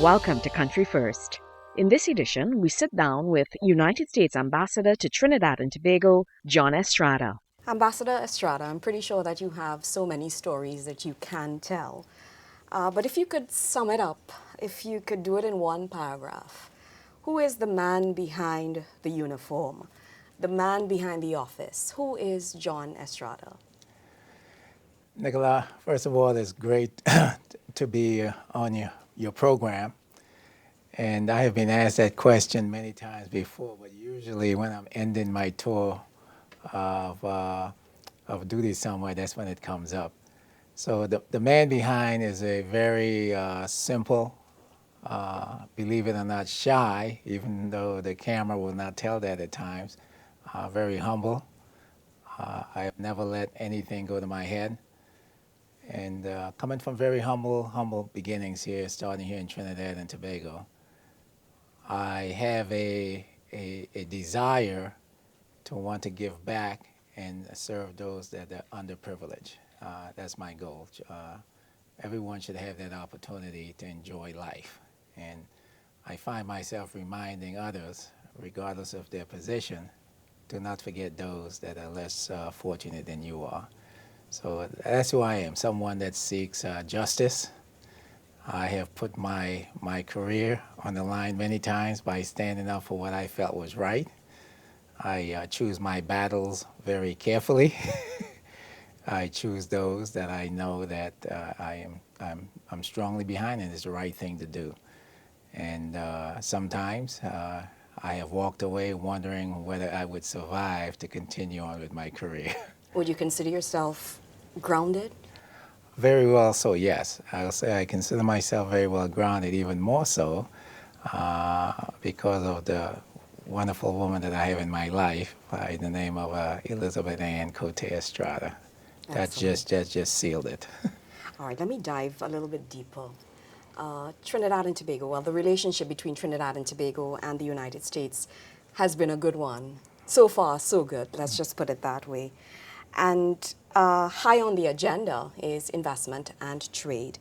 Welcome to Country First. In this edition, we sit down with United States Ambassador to Trinidad and Tobago, John Estrada. Ambassador Estrada, I'm pretty sure that you have so many stories that you can tell. But if you could sum it up, if you could do it in one paragraph, who is the man behind the uniform, the man behind the office? Who is John Estrada? Nicola, first of all, it's great to be on your program. And I have been asked that question many times before, but usually when I'm ending my tour of duty somewhere, that's when it comes up. So the man behind is a very simple, believe it or not, shy, even though the camera will not tell that at times, very humble. I have never let anything go to my head. And coming from very humble beginnings here, starting here in Trinidad and Tobago, I have a desire to want to give back and serve those that are underprivileged. That's my goal. Everyone should have that opportunity to enjoy life. And I find myself reminding others, regardless of their position, do not forget those that are less fortunate than you are. So that's who I am, someone that seeks justice. I have put my career on the line many times by standing up for what I felt was right. I choose my battles very carefully. I choose those that I know that I'm strongly behind and it's the right thing to do. And sometimes I have walked away wondering whether I would survive to continue on with my career. Would you consider yourself grounded? Very well so, yes. I'll say I consider myself very well grounded, even more so because of the wonderful woman that I have in my life by the name of Elizabeth Ann Cote Estrada. That just sealed it. All right, let me dive a little bit deeper. Trinidad and Tobago, well, the relationship between Trinidad and Tobago and the United States has been a good one. So far, so good. Let's just put it that way. And high on the agenda is investment and trade.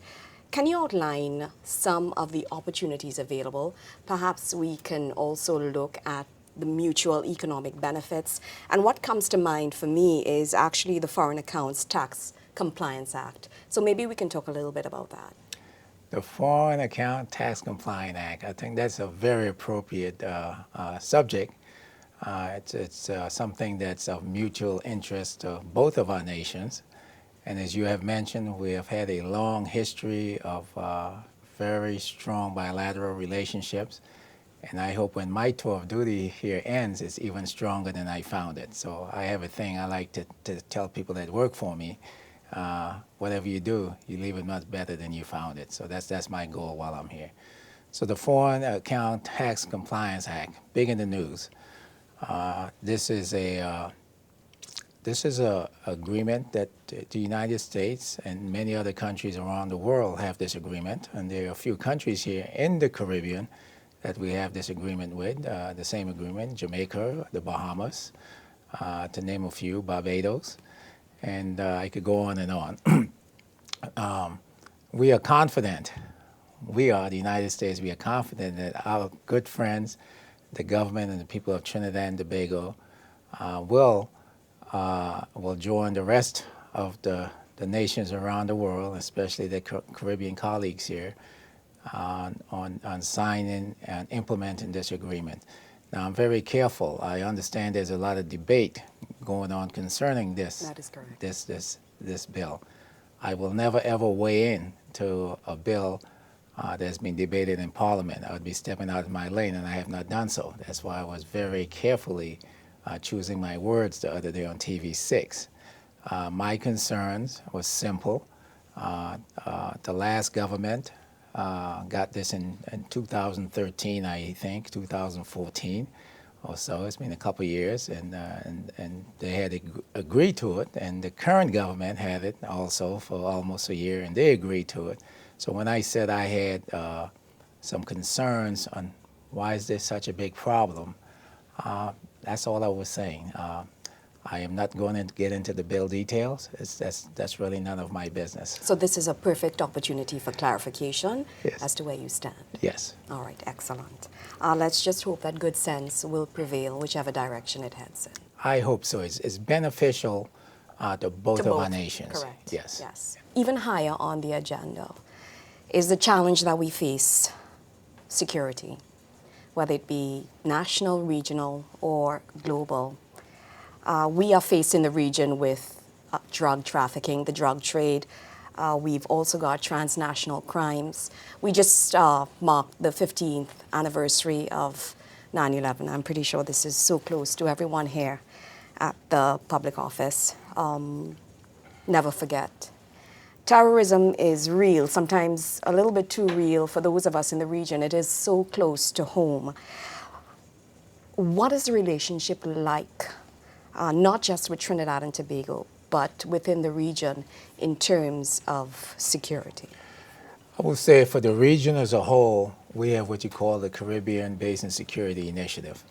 Can you outline some of the opportunities available? Perhaps we can also look at the mutual economic benefits. And what comes to mind for me is actually the Foreign Accounts Tax Compliance Act. So maybe we can talk a little bit about that. The Foreign Account Tax Compliance Act, I think that's a very appropriate subject. It's something that's of mutual interest to both of our nations. And as you have mentioned, we have had a long history of very strong bilateral relationships. And I hope when my tour of duty here ends, it's even stronger than I found it. So I have a thing I like to tell people that work for me, whatever you do, you leave it much better than you found it. So that's my goal while I'm here. So the Foreign Account Tax Compliance Act, big in the news. This is a agreement that the United States and many other countries around the world have this agreement, and there are a few countries here in the Caribbean that we have this agreement with. The same agreement: Jamaica, the Bahamas, to name a few, Barbados, and I could go on and on. We are confident. We are the United States. We are confident that our good friends, the government and the people of Trinidad and Tobago will join the rest of the nations around the world, especially the Caribbean colleagues here, on signing and implementing this agreement. Now, I'm very careful. I understand there's a lot of debate going on concerning this. That is correct. This bill. I will never ever weigh in to a bill that's been debated in Parliament. I would be stepping out of my lane, and I have not done so. That's why I was very carefully choosing my words the other day on TV6. My concerns were simple. The last government got this in 2013, I think, 2014 or so. It's been a couple of years, and they had agreed to it, and the current government had it also for almost a year, and they agreed to it. So when I said I had some concerns on why is this such a big problem, that's all I was saying. I am not going to get into the bill details. That's really none of my business. So this is a perfect opportunity for clarification Yes. as to where you stand. Yes. All right, excellent. Let's just hope that good sense will prevail whichever direction it heads in. I hope so. It's beneficial to both To of our both, nations. correct. Yes. Yes. Even higher on the agenda is the challenge that we face, security, whether it be national, regional, or global. We are faced in the region with drug trafficking, the drug trade. We've also got transnational crimes. We just marked the 15th anniversary of 9/11. I'm pretty sure this is so close to everyone here at the public office. Never forget. Terrorism is real, sometimes a little bit too real for those of us in the region. It is so close to home. What is the relationship like, not just with Trinidad and Tobago, but within the region in terms of security? I will say for the region as a whole, we have what you call the Caribbean Basin Security Initiative.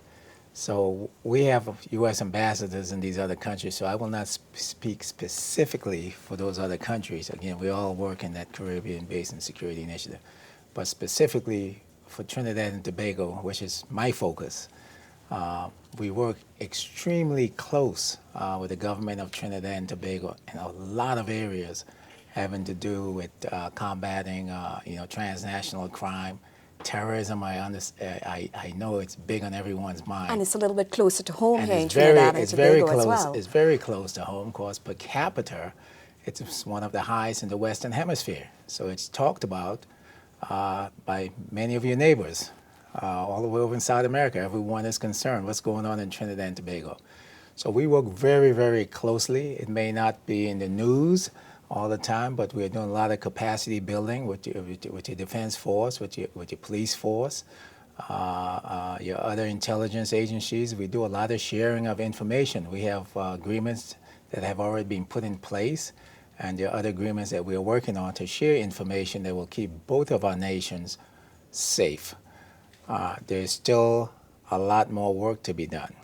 So we have U.S. ambassadors in these other countries, so I will not speak specifically for those other countries. Again, we all work in that Caribbean Basin Security Initiative. But specifically for Trinidad and Tobago, which is my focus, we work extremely close with the government of Trinidad and Tobago in a lot of areas having to do with combating, transnational crime, terrorism. I know it's big on everyone's mind. And it's a little bit closer to home And here in it's very, Trinidad and it's very Tobago as close. well. It's very close to home, of course. Per capita, it's one of the highest in the Western Hemisphere. So it's talked about by many of your neighbors all the way over in South America. Everyone is concerned what's going on in Trinidad and Tobago. So we work very, very closely. It may not be in the news all the time, but we're doing a lot of capacity building with your defense force, with your police force, your other intelligence agencies. We do a lot of sharing of information. We have agreements that have already been put in place, and there are other agreements that we are working on to share information that will keep both of our nations safe. There's still a lot more work to be done.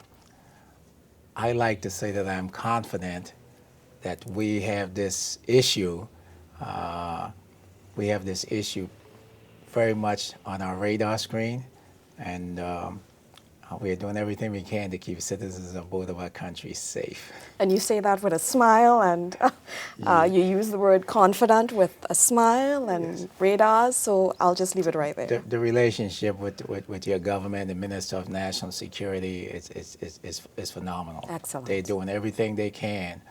I like to say that I'm confident that we have this issue very much on our radar screen, and we are doing everything we can to keep citizens of both of our countries safe. And you say that with a smile, and you use the word confident with a smile and Yes. radars, so I'll just leave it right there. The relationship with your government, the Minister of National Security, is phenomenal. Excellent. They're doing everything they can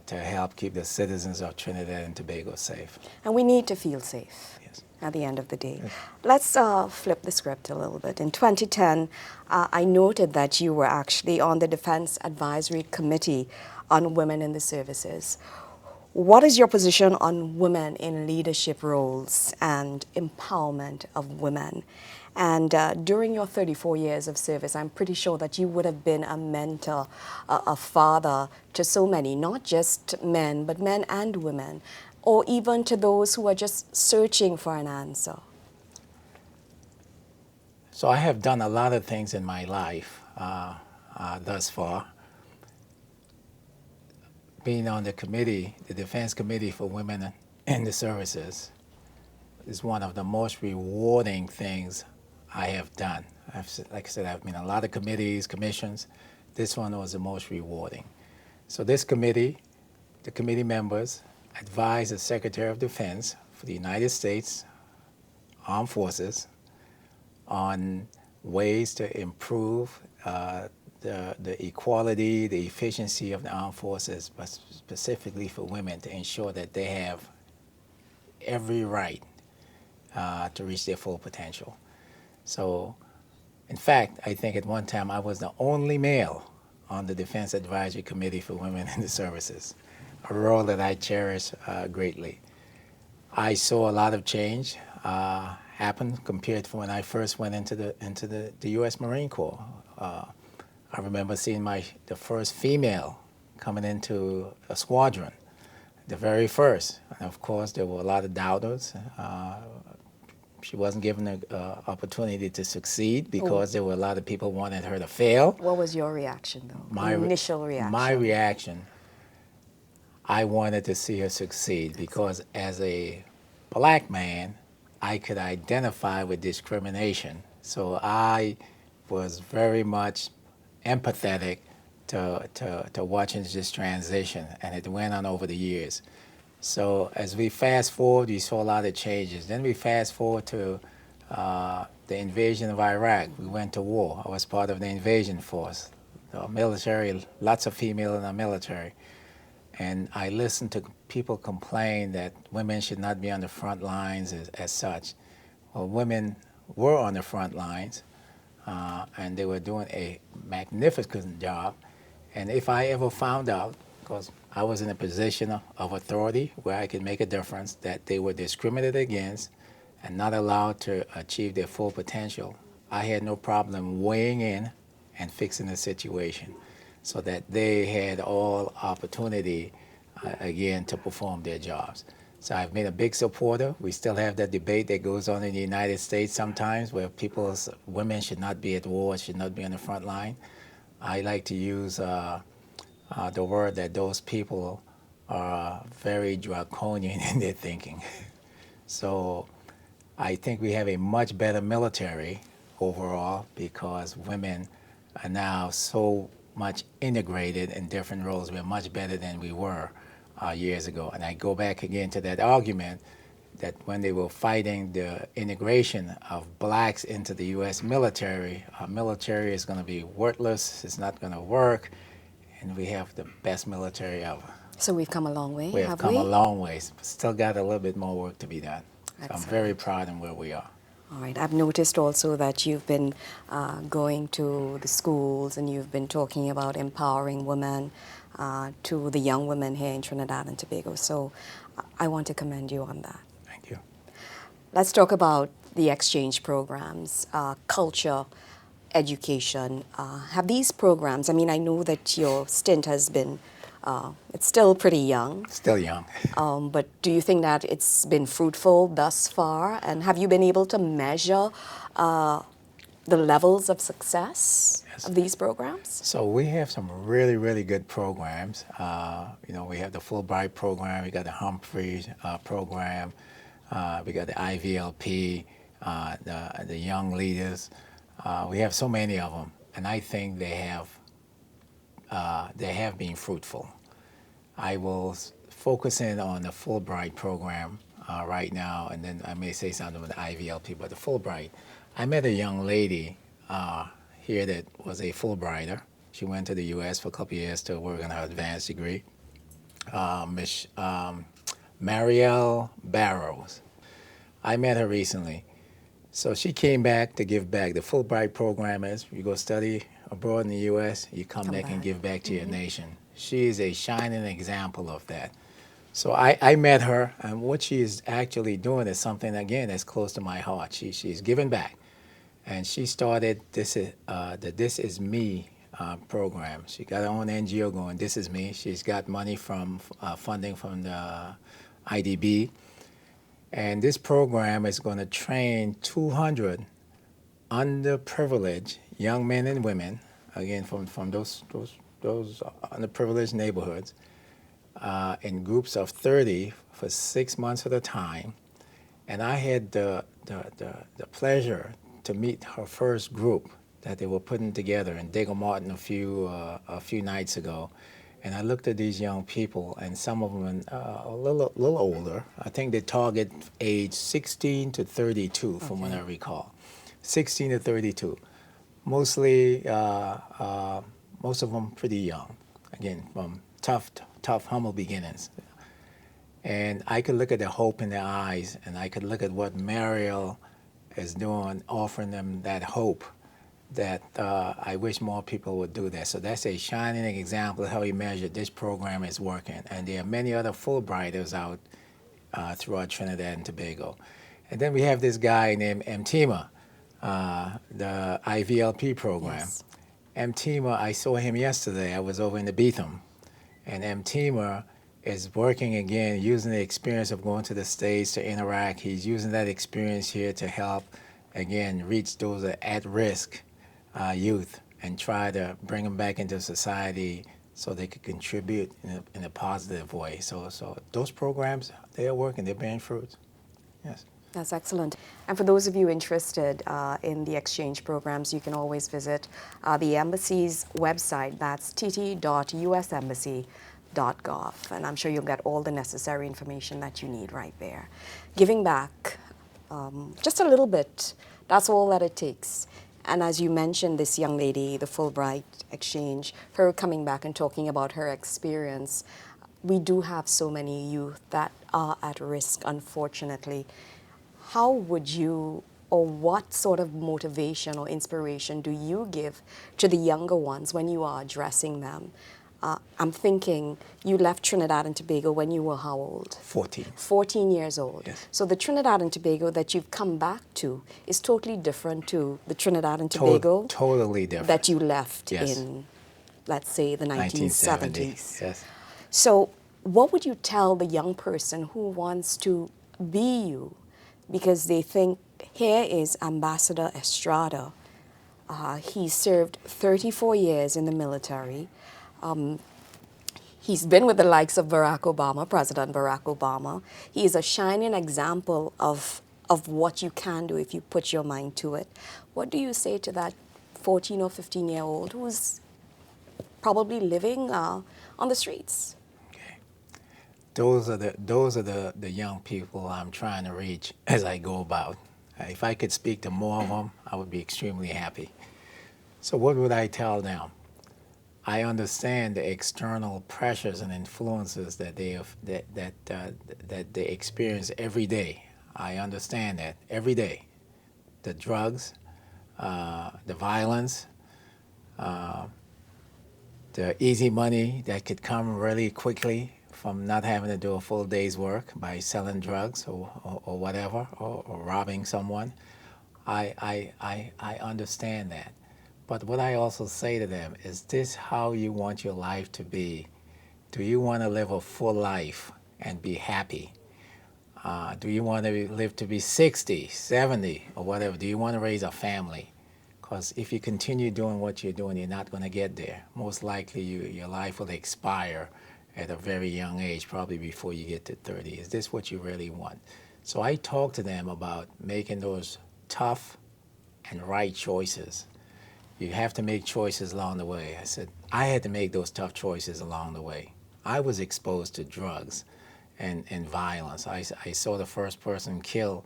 to help keep the citizens of Trinidad and Tobago safe. And we need to feel safe. Yes. At the end of the day. Yes. Let's flip the script a little bit. In 2010, I noted that you were actually on the Defense Advisory Committee on Women in the Services. What is your position on women in leadership roles and empowerment of women? And during your 34 years of service, I'm pretty sure that you would have been a mentor, a father to so many, not just men, but men and women, or even to those who are just searching for an answer. So I have done a lot of things in my life thus far. Being on the committee, the Defense Committee for Women in the Services, is one of the most rewarding things I have done. Like I said, I've been on a lot of committees, commissions. This one was the most rewarding. So this committee, the committee members, advise the Secretary of Defense for the United States Armed Forces on ways to improve the equality, the efficiency of the armed forces, but specifically for women, to ensure that they have every right to reach their full potential. So, in fact, I think at one time I was the only male on the Defense Advisory Committee for Women in the Services, a role that I cherish greatly. I saw a lot of change happen compared to when I first went into the U.S. Marine Corps. I remember seeing the first female coming into a squadron, the very first. And of course, there were a lot of doubters. She wasn't given an opportunity to succeed because there were a lot of people wanted her to fail. What was your reaction, though? My Initial reaction? My reaction, I wanted to see her succeed because as a black man, I could identify with discrimination. So I was very much empathetic to watching this transition, and it went on over the years. So as we fast forward, we saw a lot of changes. Then we fast forward to the invasion of Iraq. We went to war. I was part of the invasion force, the military, lots of female in the military. And I listened to people complain that women should not be on the front lines as such. Well, women were on the front lines, and they were doing a magnificent job. And if I ever found out, because I was in a position of authority where I could make a difference, that they were discriminated against and not allowed to achieve their full potential, I had no problem weighing in and fixing the situation so that they had all opportunity, again, to perform their jobs. So I've been a big supporter. We still have that debate that goes on in the United States sometimes where women should not be at war, should not be on the front line. I like to use the word that those people are very draconian in their thinking. So I think we have a much better military overall because women are now so much integrated in different roles. We're much better than we were years ago. And I go back again to that argument that when they were fighting the integration of blacks into the U.S. military, our military is going to be worthless, it's not going to work, and we have the best military ever. So we've come a long way, We have come a long way. Still got a little bit more work to be done. So I'm very proud of where we are. All right. I've noticed also that you've been going to the schools and you've been talking about empowering women to the young women here in Trinidad and Tobago. So I want to commend you on that. Thank you. Let's talk about the exchange programs, culture, education. Have these programs, I mean, I know that your stint has been, it's still pretty young. Still young. But do you think that it's been fruitful thus far? And have you been able to measure the levels of success of these programs? So we have some really, really good programs. We have the Fulbright program, we got the Humphreys program, we got the IVLP, the Young Leaders. We have so many of them, and I think they have been fruitful. I will focus in on the Fulbright program right now, and then I may say something about the IVLP, but the Fulbright. I met a young lady here that was a Fulbrighter. She went to the U.S. for a couple of years to work on her advanced degree. Miss Marielle Barrows. I met her recently. So she came back to give back. The Fulbright program is you go study abroad in the U.S., you come back and give back to your nation. She is a shining example of that. So I met her, and what she is actually doing is something, again, that's close to my heart. She's giving back. And she started the This Is Me program. She got her own NGO going, This Is Me. She's got money from funding from the IDB. And this program is going to train 200 underprivileged young men and women, again, from those underprivileged neighborhoods, in groups of 30 for 6 months at a time. And I had the pleasure to meet her first group that they were putting together in Dago Martin a few nights ago. And I looked at these young people, and some of them a little older. I think they target age 16 to 32, from what I recall. 16 to 32. Mostly, most of them pretty young. Again, from tough, humble beginnings. And I could look at the hope in their eyes, and I could look at what Mariel is doing, offering them that hope that I wish more people would do that. So that's a shining example of how we measure this program is working. And there are many other Fulbrighters out throughout Trinidad and Tobago. And then we have this guy named Mtima, the IVLP program. Yes. Mtima, I saw him yesterday. I was over in the Beetham. And Mtima is working again, using the experience of going to the States to interact. He's using that experience here to help, again, reach those at-risk youth and try to bring them back into society so they could contribute in a positive way. So those programs, they are working, they're bearing fruit. Yes. That's excellent. And for those of you interested in the exchange programs, you can always visit the embassy's website. That's tt.usembassy.gov. And I'm sure you'll get all the necessary information that you need right there. Giving back just a little bit, that's all that it takes. And as you mentioned, this young lady, the Fulbright exchange, her coming back and talking about her experience, we do have so many youth that are at risk, unfortunately. How would you, or what sort of motivation or inspiration do you give to the younger ones when you are addressing them? I'm thinking you left Trinidad and Tobago when you were how old? 14. 14 years old. Yes. So the Trinidad and Tobago that you've come back to is totally different to the Trinidad and Tobago Totally different. that you left Yes. in, let's say, the 1970s. Yes. So what would you tell the young person who wants to be you? Because they think, here is Ambassador Estrada. He served 34 years in the military. He's been with the likes of Barack Obama, President Barack Obama. He is a shining example of what you can do if you put your mind to it. What do you say to that 14 or 15-year-old who's probably living on the streets? Those are the young people I'm trying to reach as I go about. If I could speak to more of them, I would be extremely happy. So what would I tell them? I understand the external pressures and influences that they experience every day. I understand that every day. The drugs, the violence, the easy money that could come really quickly from not having to do a full day's work by selling drugs or whatever, or robbing someone. I understand that. But what I also say to them is this how you want your life to be? Do you want to live a full life and be happy? Do you want to live to be 60, 70, or whatever? Do you want to raise a family? Because if you continue doing what you're doing, you're not going to get there. Most likely your life will expire at a very young age, probably before you get to 30. Is this what you really want? So I talk to them about making those tough and right choices. You have to make choices along the way. I said, I had to make those tough choices along the way. I was exposed to drugs and violence. I saw the first person killed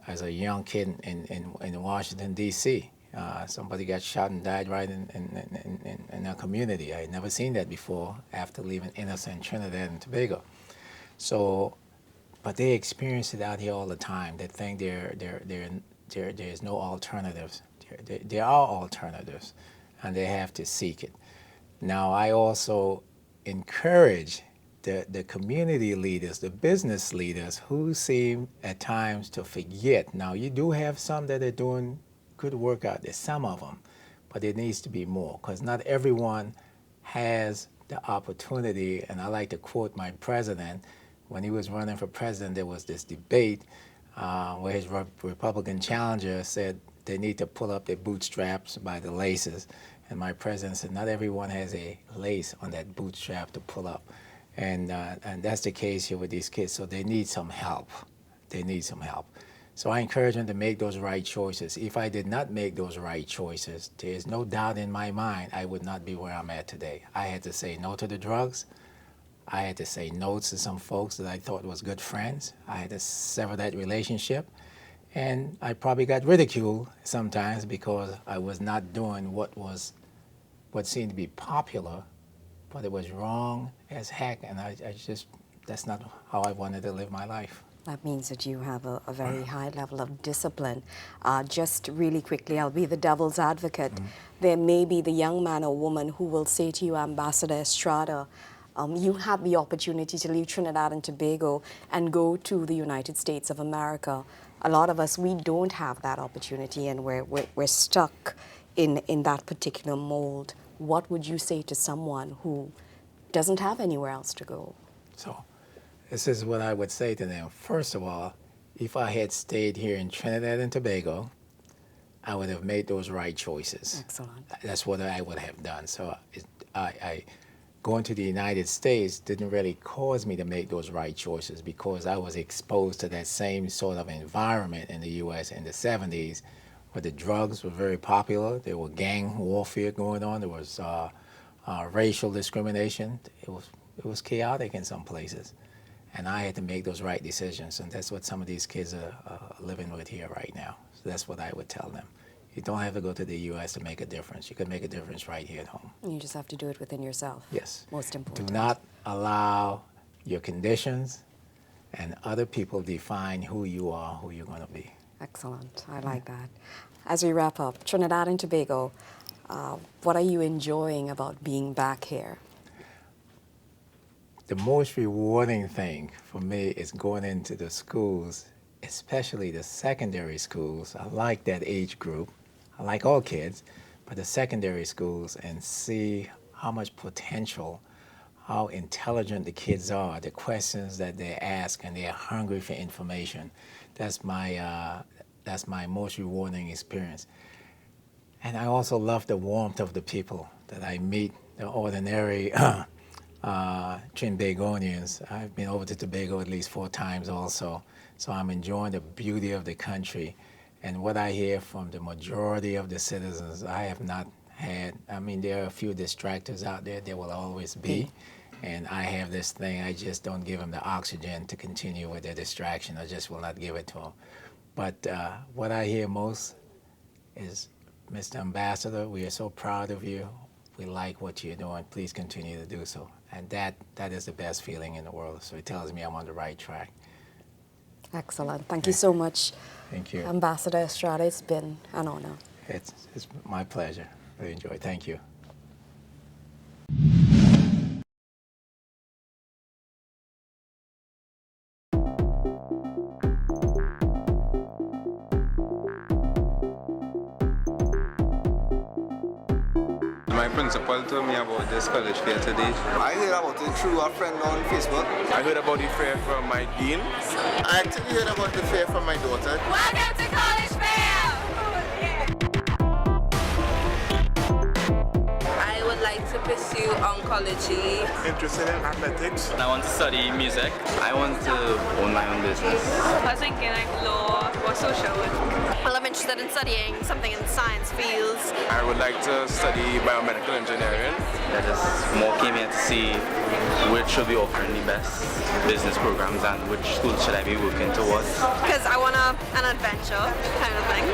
as a young kid in Washington, D.C. Somebody got shot and died right in our community. I had never seen that before after leaving innocent Trinidad and Tobago. So, but they experience it out here all the time. They think there's no alternatives. There are alternatives, and they have to seek it. Now, I also encourage the community leaders, the business leaders who seem at times to forget. Now, you do have some that are doing good work out there, some of them, but there needs to be more, because not everyone has the opportunity. And I like to quote my president. When he was running for president, there was this debate where his Republican challenger said they need to pull up their bootstraps by the laces. And my president said, not everyone has a lace on that bootstrap to pull up. And that's the case here with these kids. So they need some help. They need some help. So I encourage them to make those right choices. If I did not make those right choices, there's no doubt in my mind I would not be where I'm at today. I had to say no to the drugs. I had to say no to some folks that I thought was good friends. I had to sever that relationship. And I probably got ridiculed sometimes because I was not doing what seemed to be popular, but it was wrong as heck. And that's not how I wanted to live my life. That means that you have a very high level of discipline. Just really quickly, I'll be the devil's advocate. There may be the young man or woman who will say to you, Ambassador Estrada, you had the opportunity to leave Trinidad and Tobago and go to the United States of America. A lot of us, we don't have that opportunity, and we're stuck in that particular mold. What would you say to someone who doesn't have anywhere else to go? So this is what I would say to them. First of all, if I had stayed here in Trinidad and Tobago, I would have made those right choices. Excellent. That's what I would have done. So I going to the United States didn't really cause me to make those right choices because I was exposed to that same sort of environment in the U.S. in the 70s where the drugs were very popular. There were gang warfare going on. There was racial discrimination. It was chaotic in some places. And I had to make those right decisions. And that's what some of these kids are living with here right now. So that's what I would tell them. You don't have to go to the U.S. to make a difference. You can make a difference right here at home. You just have to do it within yourself. Yes. Most important. Do not allow your conditions and other people define who you are, who you're going to be. Excellent. I like that. As we wrap up, Trinidad and Tobago, what are you enjoying about being back here? The most rewarding thing for me is going into the schools, especially the secondary schools. I like that age group. I like all kids, but the secondary schools, and see how much potential, how intelligent the kids are, the questions that they ask, and they're hungry for information. That's my most rewarding experience. And I also love the warmth of the people that I meet, the ordinary Trinbagonians. I've been over to Tobago at least 4 times also, so I'm enjoying the beauty of the country. And what I hear from the majority of the citizens, I have not had, I mean, there are a few distractors out there, there will always be. And I have this thing, I just don't give them the oxygen to continue with their distraction. I just will not give it to them. But what I hear most is, Mr. Ambassador, we are so proud of you. We like what you're doing. Please continue to do so. And that is the best feeling in the world. So it tells me I'm on the right track. Excellent. Thank you so much. Thank you. Ambassador Estrada, it's been an honor. It's my pleasure. Really enjoy it. Thank you. My principal told me about this college fair today. I heard about it through a friend on Facebook. I heard about the fair from my dean. I actually heard about the fair from my daughter. Welcome to College Fair! I would like to pursue oncology. Interested in athletics. I want to study music. I want to own my own business. I was thinking like law or social work. Well, I'm interested in studying something in science fields. I would like to study biomedical engineering. I just more came here to see which should be offering the best business programs and which school should I be working towards. Because I want an adventure kind of thing.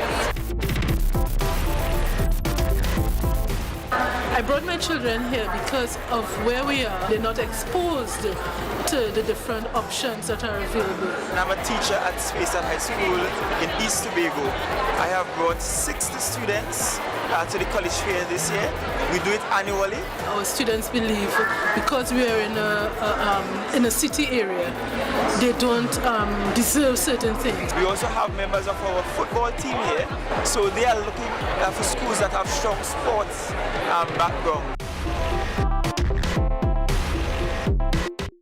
I brought my children here because of where we are. They're not exposed to the different options that are available. I'm a teacher at Spacer High School in East Tobago. I have brought 60 students to the college fair this year. We do it annually. Our students believe because we are in a city area, they don't deserve certain things. We also have members of our football team here, so they are looking for schools that have strong sports background.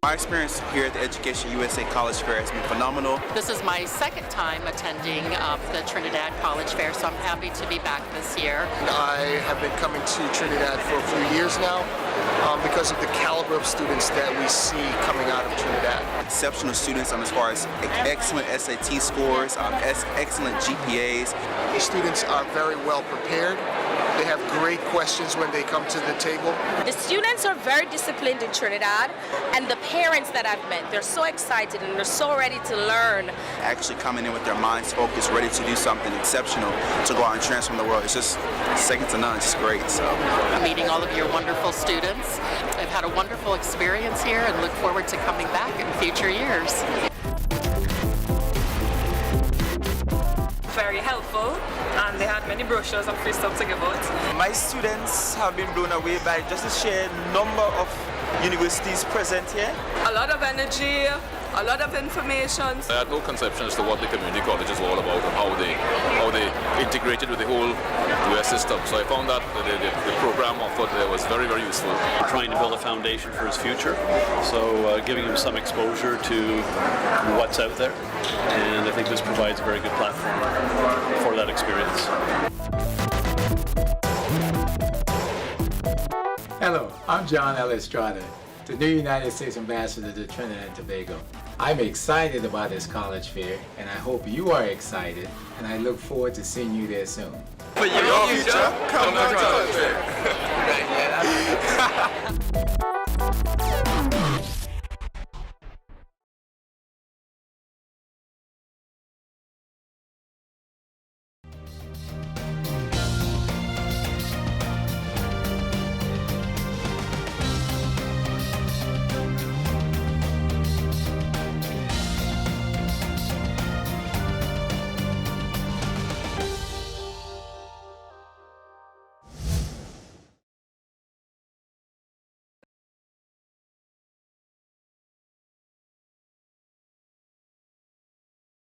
My experience here at the Education USA College Fair has been phenomenal. This is my second time attending the Trinidad College Fair, so I'm happy to be back this year. I have been coming to Trinidad for a few years now because of the caliber of students that we see coming out of Trinidad. Exceptional students as far as excellent SAT scores, excellent GPAs. The students are very well prepared. They have great questions when they come to the table. The students are very disciplined in Trinidad, and the parents that I've met, they're so excited and they're so ready to learn. Actually coming in with their minds focused, ready to do something exceptional to go out and transform the world. It's just second to none. It's just great. So, meeting all of your wonderful students. I've had a wonderful experience here and look forward to coming back in future years. Very helpful, and they had many brochures and free stuff to give out. My students have been blown away by just the sheer number of universities present here. A lot of energy, a lot of information. I had no conception as to what the community college is all about and how they integrate integrated with the whole US system. So I found that the program offered was very, very useful. We're trying to build a foundation for his future, so giving him some exposure to what's out there, and I think this provides a very good platform for that experience. Hello, I'm John L. Estrada, the new United States Ambassador to Trinidad and Tobago. I'm excited about this college fair, and I hope you are excited, and I look forward to seeing you there soon. For your future, come to college fair.